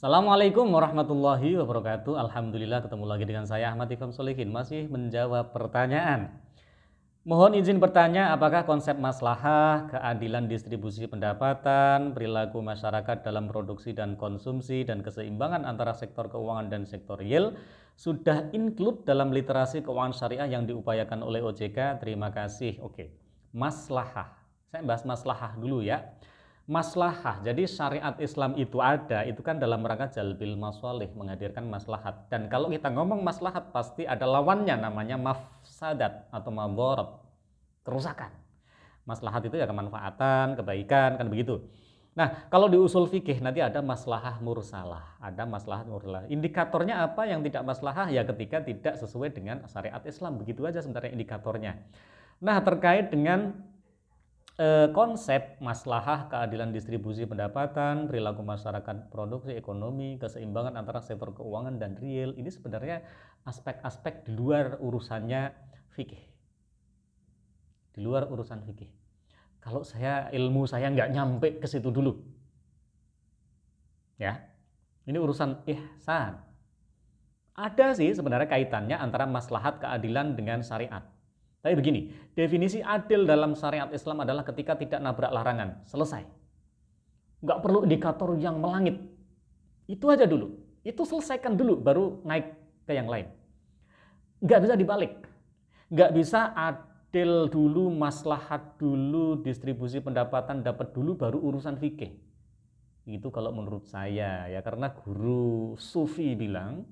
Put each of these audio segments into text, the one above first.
Assalamualaikum warahmatullahi wabarakatuh. Alhamdulillah ketemu lagi dengan saya Ahmad Ifam Solihin, masih menjawab pertanyaan. Mohon izin bertanya, apakah konsep maslahah, keadilan distribusi pendapatan, perilaku masyarakat dalam produksi dan konsumsi, dan keseimbangan antara sektor keuangan dan sektor real sudah include dalam literasi keuangan syariah yang diupayakan oleh OJK? Terima kasih. Oke, maslahah. Saya bahas maslahah dulu ya. Maslahah, jadi syariat Islam itu ada, itu kan dalam rangka jalbil masalih, menghadirkan maslahat. Dan kalau kita ngomong maslahat, pasti ada lawannya, namanya mafsadat atau madharat, kerusakan. Maslahat itu ya kemanfaatan, kebaikan, kan begitu. Nah, kalau di usul fikih nanti ada maslahah mursalah, ada maslahat mursalah. Indikatornya apa yang tidak maslahah? Ya ketika tidak sesuai dengan syariat Islam, begitu aja sebenarnya indikatornya. Nah, terkait dengan konsep maslahah, keadilan distribusi pendapatan, perilaku masyarakat, produksi ekonomi, keseimbangan antara sektor keuangan dan real, ini sebenarnya aspek-aspek di luar urusannya fikih, di luar urusan fikih. Kalau ilmu saya nggak nyampe ke situ dulu, ya, ini urusan ihsan. Ada sih sebenarnya kaitannya antara maslahat, keadilan dengan syariat. Tapi begini, definisi adil dalam syariat Islam adalah ketika tidak nabrak larangan. Selesai. Nggak perlu indikator yang melangit. Itu aja dulu. Itu selesaikan dulu, baru naik ke yang lain. Nggak bisa dibalik. Nggak bisa adil dulu, maslahat dulu, distribusi pendapatan dapat dulu, baru urusan fikih. Itu kalau menurut saya, ya, karena guru sufi bilang,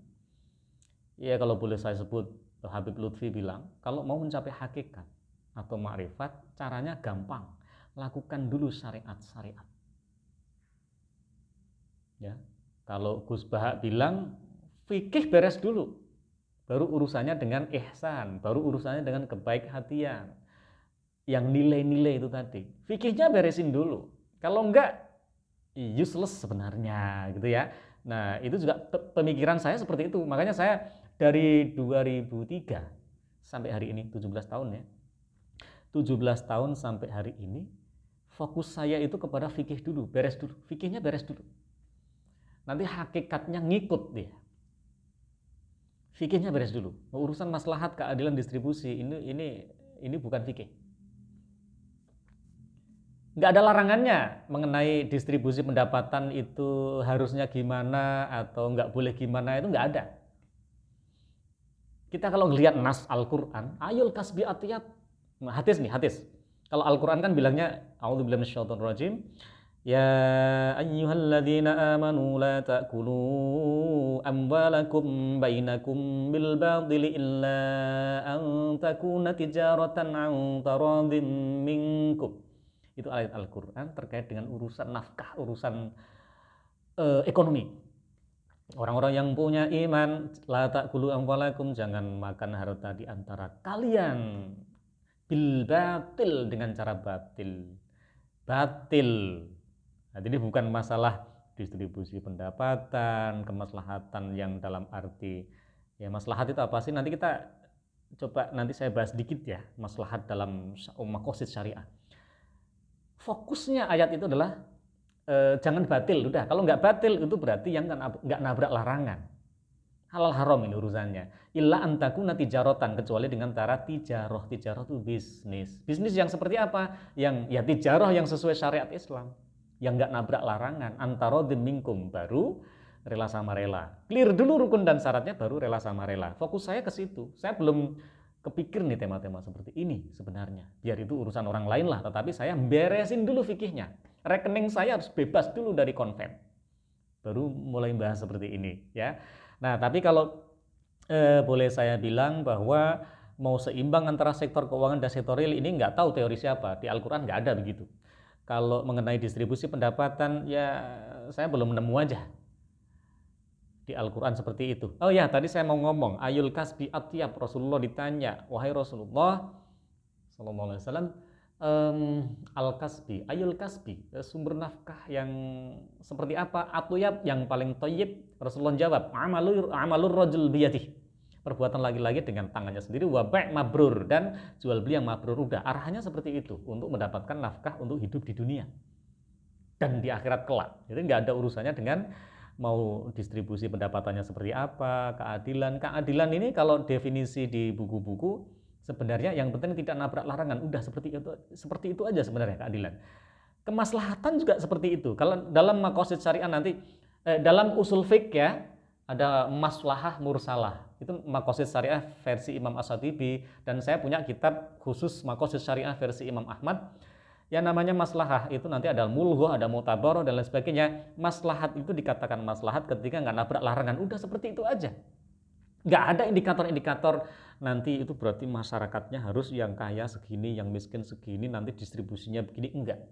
ya kalau boleh saya sebut, Habib Lutfi bilang, kalau mau mencapai hakikat atau makrifat, caranya gampang. Lakukan dulu syariat-syariat. Ya, kalau Gus Bahak bilang, fikih beres dulu, baru urusannya dengan ihsan, baru urusannya dengan kebaik hatian, yang nilai-nilai itu tadi. Fikihnya beresin dulu. Kalau enggak, useless sebenarnya, gitu ya. Nah, itu juga pemikiran saya seperti itu. Makanya saya dari 2003 sampai hari ini 17 tahun ya. 17 tahun sampai hari ini fokus saya itu kepada fikih dulu, beres dulu. Fikihnya beres dulu. Nanti hakikatnya ngikut dia. Fikihnya beres dulu. Urusan maslahat, keadilan distribusi ini bukan fikih. Nggak ada larangannya mengenai distribusi pendapatan itu harusnya gimana atau nggak boleh gimana, itu nggak ada. Kita kalau ngelihat nas Al-Quran, ayul kasbi atiyab, hadis nih, hadis. Kalau Al-Quran kan bilangnya, a'udzubillahi minasyaitonir rajim, ya ayyuhalladzina amanu la ta'kulu amwalakum bainakum bil batili illa an takuna tijaratan an taradin minkum. Itu ayat Al-Quran terkait dengan urusan nafkah, urusan ekonomi. Orang-orang yang punya iman, la ta'kulu amwalakum, jangan makan harta di antara kalian bil batil, dengan cara batil. Batil. Nah, ini bukan masalah distribusi pendapatan, kemaslahatan yang dalam arti, ya maslahat itu apa sih? Nanti kita coba, nanti saya bahas dikit ya, maslahat dalam maqasid syariah. Fokusnya ayat itu adalah jangan batil. Udah, kalau nggak batil itu berarti yang nggak nabrak larangan. Halal haram ini urusannya. Illa antakuna tijarotan, kecuali dengan cara tijaroh. Tijaroh itu bisnis. Bisnis yang seperti apa? Yang ya tijaroh yang sesuai syariat Islam, yang nggak nabrak larangan. Antarodin minkum, baru rela sama rela. Clear dulu rukun dan syaratnya, baru rela sama rela. Fokus saya ke situ. Saya belum kepikir nih tema-tema seperti ini sebenarnya. Biar itu urusan orang lain lah, tetapi saya beresin dulu fikihnya. Rekening saya harus bebas dulu dari konven. Baru mulai bahas seperti ini, ya. Nah, tapi kalau boleh saya bilang bahwa mau seimbang antara sektor keuangan dan sektor real, ini nggak tahu teori siapa. Di Al-Quran nggak ada begitu. Kalau mengenai distribusi pendapatan, ya saya belum nemu aja di Al-Quran seperti itu. Oh ya, tadi saya mau ngomong, ayul kasbi atiyab, Rasulullah ditanya, wahai Rasulullah sallallahu alaihi wasallam, al-kasbi, ayul kasbi, sumber nafkah yang seperti apa? Atuyab, yang paling thayyib. Rasulullah jawab, amalur rajul biyadih, perbuatan laki-laki dengan tangannya sendiri, wa bai' mabrur, dan jual beli yang mabrur. Udah, arahnya seperti itu, untuk mendapatkan nafkah untuk hidup di dunia dan di akhirat kelak. Jadi nggak ada urusannya dengan mau distribusi pendapatannya seperti apa, keadilan. Keadilan ini kalau definisi di buku-buku sebenarnya yang penting tidak nabrak larangan. Udah seperti itu aja sebenarnya keadilan. Kemaslahatan juga seperti itu. Kalau dalam maqasid syariah nanti dalam usul fiqh ya ada maslahah mursalah. Itu maqasid syariah versi Imam Ash-Shatibi, dan saya punya kitab khusus maqasid syariah versi Imam Ahmad. Yang namanya maslahah itu nanti ada mulghoh, ada mutabaroh dan lain sebagainya. Maslahat itu dikatakan maslahat ketika nggak nabrak larangan. Udah seperti itu aja. Nggak ada indikator-indikator nanti itu berarti masyarakatnya harus yang kaya segini, yang miskin segini, nanti distribusinya begini. Enggak.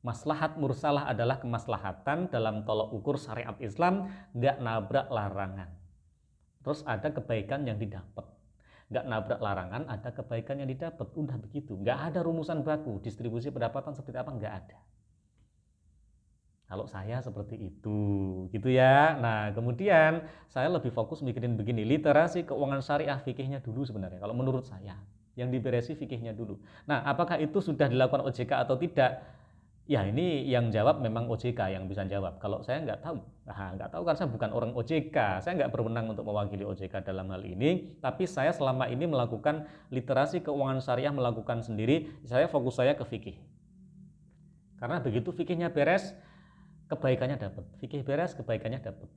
Maslahat mursalah adalah kemaslahatan dalam tolok ukur syariat Islam, nggak nabrak larangan. Terus ada kebaikan yang didapat. Nggak nabrak larangan, ada kebaikan yang didapat. Udah begitu. Nggak ada rumusan baku. Distribusi pendapatan seperti apa, nggak ada. Kalau saya seperti itu, gitu ya. Nah, kemudian saya lebih fokus mikirin begini, literasi keuangan syariah fikihnya dulu sebenarnya. Kalau menurut saya, yang diberesi fikihnya dulu. Nah, apakah itu sudah dilakukan OJK atau tidak? Ya ini yang jawab memang OJK yang bisa jawab. Kalau saya nggak tahu, nggak tahu karena saya bukan orang OJK. Saya nggak berwenang untuk mewakili OJK dalam hal ini. Tapi saya selama ini melakukan literasi keuangan syariah, melakukan sendiri. Fokus saya ke fikih. Karena begitu fikihnya beres, kebaikannya dapat. Fikih beres, kebaikannya dapat.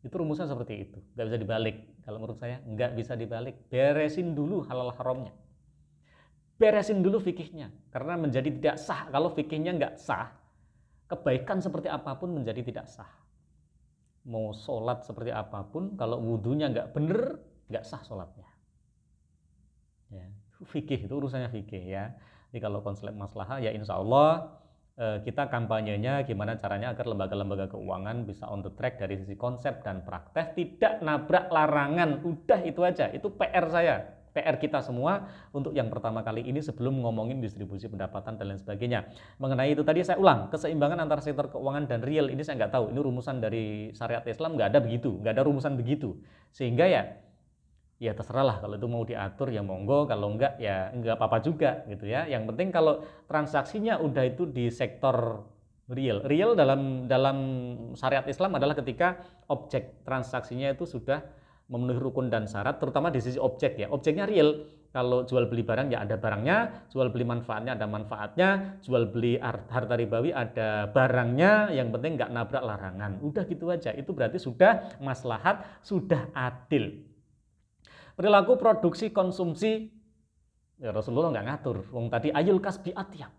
Itu rumusnya seperti itu. Nggak bisa dibalik. Kalau menurut saya nggak bisa dibalik. Beresin dulu halal haramnya. Beresin dulu fikihnya, karena menjadi tidak sah. Kalau fikihnya nggak sah, kebaikan seperti apapun menjadi tidak sah. Mau sholat seperti apapun, kalau wudhunya nggak bener, nggak sah sholatnya. Ya, fikih itu urusannya fikih ya. Jadi kalau konsep maslahah ya insya Allah kita kampanyenya gimana caranya agar lembaga-lembaga keuangan bisa on the track dari sisi konsep dan praktek, tidak nabrak larangan. Udah itu aja, itu PR saya. PR kita semua untuk yang pertama kali ini sebelum ngomongin distribusi pendapatan dan lain sebagainya. Mengenai itu tadi saya ulang, keseimbangan antara sektor keuangan dan real ini saya nggak tahu. Ini rumusan dari syariat Islam nggak ada begitu, nggak ada rumusan begitu. Sehingga ya terserah lah, kalau itu mau diatur ya monggo, kalau enggak ya enggak apa-apa juga gitu ya. Yang penting kalau transaksinya udah itu di sektor real. Real dalam syariat Islam adalah ketika objek transaksinya itu sudah memenuhi rukun dan syarat, terutama di sisi objek ya. Objeknya real. Kalau jual beli barang ya ada barangnya, jual beli manfaatnya ada manfaatnya, jual beli harta ribawi ada barangnya, yang penting nggak nabrak larangan. Udah gitu aja. Itu berarti sudah maslahat, sudah adil. Perilaku produksi konsumsi ya Rasulullah nggak ngatur. Wong tadi ayul kasbi atyab.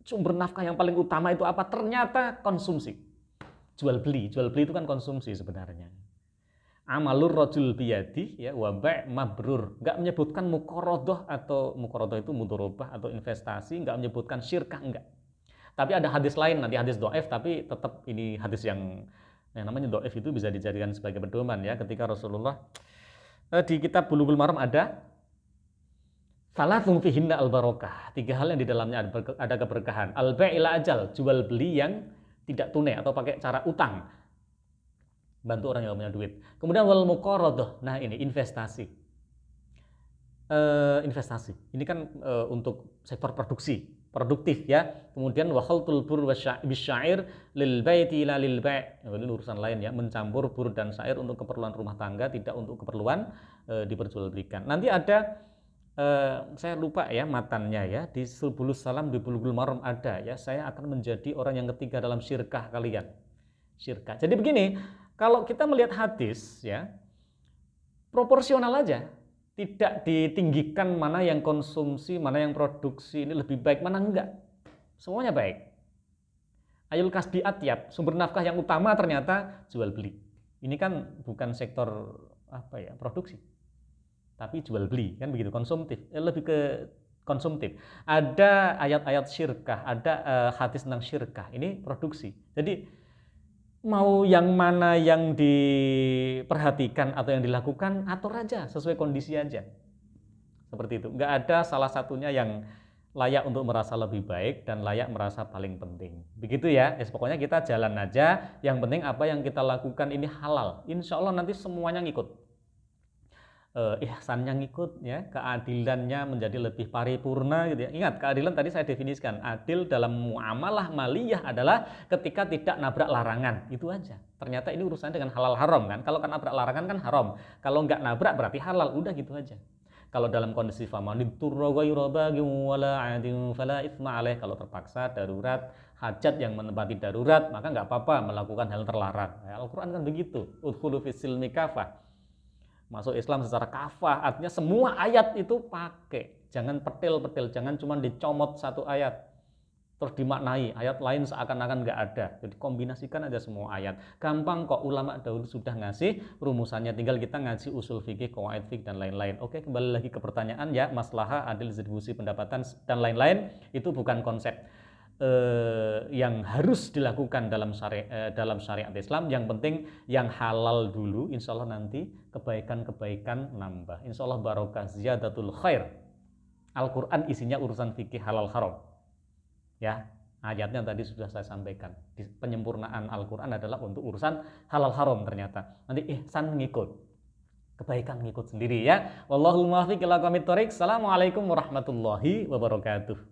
Sumber nafkah yang paling utama itu apa? Ternyata konsumsi. Jual beli itu kan konsumsi sebenarnya. Amalur rajul biyadi ya wa ba' mabrur. Enggak menyebutkan muqaradhah atau muqaradhah itu mudharabah atau investasi, enggak menyebutkan syirkah, enggak. Tapi ada hadis lain, nanti hadis dhaif, tapi tetap ini hadis yang namanya dhaif itu bisa dijadikan sebagai pedoman ya. Ketika Rasulullah di kitab Bulughul Maram ada salatsun fihinna al-barakah. 3 hal yang di dalamnya ada keberkahan. Al-bai'ila ajal, jual beli yang tidak tunai atau pakai cara utang. Bantu orang yang punya duit. Kemudian wal muqaradhah. Nah, ini investasi. Investasi. Ini kan untuk sektor produktif ya. Kemudian wa khaltul bur wasyair lil baiti la lil bai'. Ini urusan lain ya, mencampur bur dan syair untuk keperluan rumah tangga, tidak untuk keperluan diperjualbelikan. Nanti ada saya lupa ya matannya ya, di Subulus Salam di Bulughul Maram ada ya, saya akan menjadi orang yang ketiga dalam syirkah kalian. Syirkah. Jadi begini, kalau kita melihat hadis ya, proporsional aja. Tidak ditinggikan mana yang konsumsi, mana yang produksi ini lebih baik, mana enggak. Semuanya baik. Ayul kasbi atyab, sumber nafkah yang utama ternyata jual beli. Ini kan bukan sektor produksi. Tapi jual beli, kan begitu, konsumtif. Lebih ke konsumtif. Ada ayat-ayat syirkah, ada hadis tentang syirkah. Ini produksi. Jadi mau yang mana yang diperhatikan atau yang dilakukan, atur aja sesuai kondisi aja. Seperti itu. Nggak ada salah satunya yang layak untuk merasa lebih baik dan layak merasa paling penting. Begitu ya. Pokoknya kita jalan aja. Yang penting apa yang kita lakukan ini halal. Insya Allah nanti semuanya ngikut. ihsannya ngikut ya, keadilannya menjadi lebih paripurna gitu ya. Ingat, keadilan tadi saya definisikan, adil dalam muamalah maliyah adalah ketika tidak nabrak larangan, itu aja. Ternyata ini urusannya dengan halal haram kan. Kalau kan nabrak larangan kan haram. Kalau nggak nabrak berarti halal, udah gitu aja. Kalau dalam kondisi famanid turra ghairu baghin wala 'adin fala itsma alaih, kalau terpaksa darurat, hajat yang menempati darurat, maka nggak apa-apa melakukan hal terlarang. Ya, Al-Qur'an kan begitu. Udkhulu fis-silmi kafah. Masuk Islam secara kafah, artinya semua ayat itu pakai. Jangan petil-petil, jangan cuma dicomot satu ayat terus dimaknai, ayat lain seakan-akan nggak ada. Jadi kombinasikan aja semua ayat. Gampang kok, ulama dahulu sudah ngasih rumusannya, tinggal kita ngaji usul fikih, qawaid fikih dan lain-lain. Oke, kembali lagi ke pertanyaan ya, maslahah, adil, distribusi pendapatan dan lain-lain itu bukan konsep yang harus dilakukan dalam syariat Islam. Yang penting yang halal dulu, insya Allah nanti kebaikan-kebaikan nambah. Insya Allah barokah, ziyadatul khair. Al-Quran isinya urusan fikih halal haram. Ya, ayatnya tadi sudah saya sampaikan. Penyempurnaan Al-Quran adalah untuk urusan halal haram ternyata. Nanti ihsan ngikut, kebaikan ngikut sendiri ya. Wallahul muwaffiq ila aqwamit thoriq. Assalamualaikum warahmatullahi wabarakatuh.